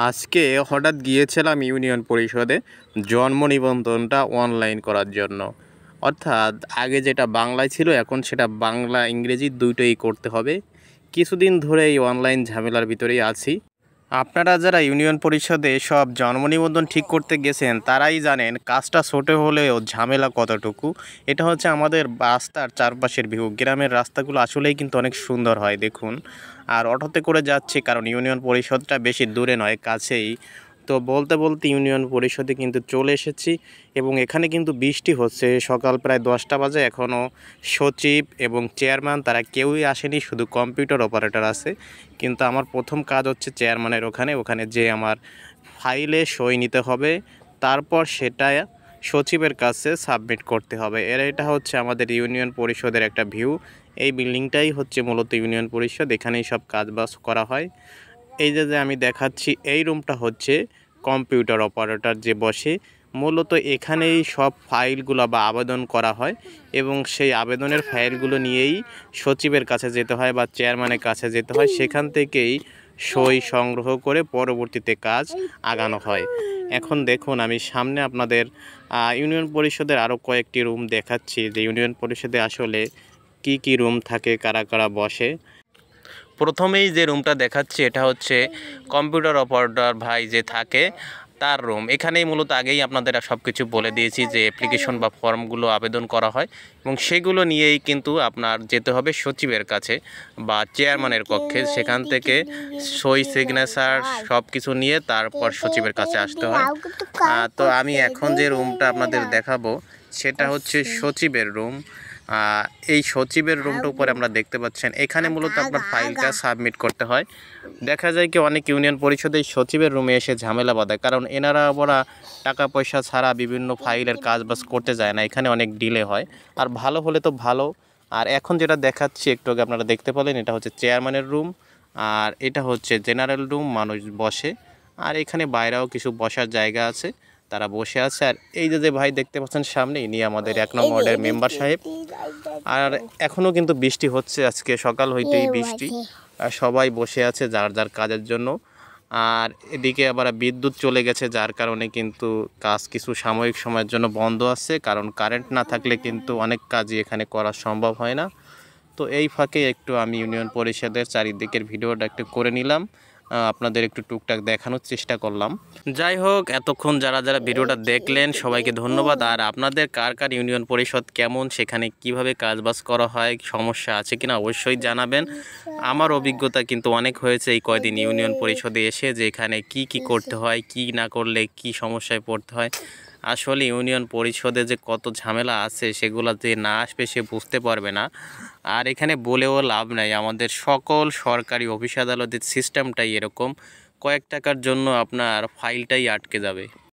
আজকে হঠাৎ গিয়েছিলাম ইউনিয়ন পরিষদে জন্ম নিবন্ধনটা অনলাইন করার জন্য। অর্থাৎ আগে যেটা বাংলায় ছিল এখন সেটা বাংলা ইংরেজি দুটোই করতে হবে। কিছুদিন ধরে এই অনলাইন ঝামেলার ভিতরেই আছি। আপনারা যারা ইউনিয়ন পরিষদে সব জন্ম নিবন্ধন ঠিক করতে গেছেন তারাই জানেন কাজটা ছোট হলেও ঝামেলা কতটুকু। এটা হচ্ছে আমাদের রাস্তার চারপাশের ভিউ। গ্রামের রাস্তাগুলো আসলেই কিন্তু অনেক সুন্দর হয় দেখুন। আর অটোতে করে যাচ্ছি কারণ ইউনিয়ন পরিষদটা বেশি দূরে নয়, কাছেই। তো বলতে বলতে ইউনিয়ন পরিষদে কিন্তু চলে এসেছি এবং এখানে কিন্তু বৃষ্টি হচ্ছে। সকাল প্রায় 10টা বাজে, এখনও সচিব এবং চেয়ারম্যান তারা কেউই আসেনি, শুধু কম্পিউটার অপারেটর আছে। কিন্তু আমার প্রথম কাজ হচ্ছে চেয়ারম্যানের ওখানে যে আমার ফাইলে সই নিতে হবে, তারপর সেটা সচিবের কাছে সাবমিট করতে হবে। এটা হচ্ছে আমাদের ইউনিয়ন পরিষদের একটা ভিউ। এই বিল্ডিংটাই হচ্ছে মূলত ইউনিয়ন পরিষদ, এখানেই সব কাজবাজ করা হয়। এই যে আমি দেখাচ্ছি এই রুমটা হচ্ছে কম্পিউটার অপারেটর যে বসে, মূলত এখানেই সব ফাইলগুলো বা আবেদন করা হয় এবং সেই আবেদনের ফাইলগুলো নিয়েই সচিবের কাছে যেতে হয় বা চেয়ারম্যানের কাছে যেতে হয়। সেখান থেকেই সই সংগ্রহ করে পরবর্তীতে কাজ আগানো হয়। এখন দেখুন আমি সামনে আপনাদের ইউনিয়ন পরিষদের আরও কয়েকটি রুম দেখাচ্ছি যে ইউনিয়ন পরিষদে আসলে কি কি রুম থাকে, কারা কারা বসে। প্রথমেই যে রুমটা দেখাচ্ছি এটা হচ্ছে কম্পিউটার অপারেটর ভাই যে থাকে তার রুম। এখানেই মূলত আগেই আপনাদের সব কিছু বলে দিয়েছি যে অ্যাপ্লিকেশন বা ফর্মগুলো আবেদন করা হয় এবং সেগুলো নিয়েই কিন্তু আপনার যেতে হবে সচিবের কাছে বা চেয়ারম্যানের কক্ষে। সেখান থেকে সই সিগনেচার সব কিছু নিয়ে তারপর সচিবের কাছে আসতে হয়। তো আমি এখন যে রুমটা আপনাদের দেখাবো সেটা হচ্ছে সচিবের রুম। এই সচিবের রুমটার উপরে আমরা দেখতে পাচ্ছেন, এখানে মূলত আপনার ফাইলটা সাবমিট করতে হয়। দেখা যায় কি অনেক ইউনিয়ন পরিষদে সচিবের রুমে এসে ঝামেলা বাঁধায়, কারণ এনারা ওরা টাকা পয়সা ছাড়া বিভিন্ন ফাইলের কাজবাজ করতে যায় না, এখানে অনেক ডিলে হয়। আর ভালো হলে তো ভালো। আর এখন যেটা দেখাচ্ছি একটু আগে আপনারা দেখতে পেলেন, এটা হচ্ছে চেয়ারম্যানের রুম আর এটা হচ্ছে জেনারেল রুম, মানুষ বসে। আর এখানে বাইরেও কিছু বসার জায়গা আছে, তারা বসে আছে। আর এই যে ভাই দেখতে পাচ্ছেন সামনে, ইনি আমাদের 1 নং ওয়ার্ডের মেম্বার সাহেব। আর এখনও কিন্তু বৃষ্টি হচ্ছে, আজকে সকাল হইতেই বৃষ্টি। আর সবাই বসে আছে যার যার কাজের জন্য। আর এদিকে আবার বিদ্যুৎ চলে গেছে, যার কারণে কিন্তু কাজ কিছু সাময়িক সময়ের জন্য বন্ধ আছে, কারণ কারেন্ট না থাকলে কিন্তু অনেক কাজই এখানে করা সম্ভব হয় না। তো এই ফাঁকে একটু আমি ইউনিয়ন পরিষদের চারিদিকের ভিডিওটা একটু করে নিলাম, আপনাদের একটু টুকটাক দেখানোর চেষ্টা করলাম। যাই হোক, এতক্ষণ যারা যারা ভিডিওটা দেখলেন সবাইকে ধন্যবাদ। আর আপনাদের কার কার ইউনিয়ন পরিষদ কেমন, সেখানে কিভাবে কাজবাজ করা হয়, সমস্যা আছে কিনা অবশ্যই জানাবেন। আমার অভিজ্ঞতা কিন্তু অনেক হয়েছে এই কয়দিন ইউনিয়ন পরিষদে এসে, যে এখানে কি কি করতে হয়, কি না করলে কি সমস্যায় পড়তে হয়। আসলে ইউনিয়ন পরিষদে যে কত ঝামেলা আছে সেগুলো যে না আসবে সে বুঝতে পারবে না। আর এখানে বলেও লাভ নাই, আমাদের সকল সরকারি অফিস আদালতের সিস্টেমটাই এরকম, কয়েক টাকার জন্য আপনার ফাইলটাই আটকে যাবে।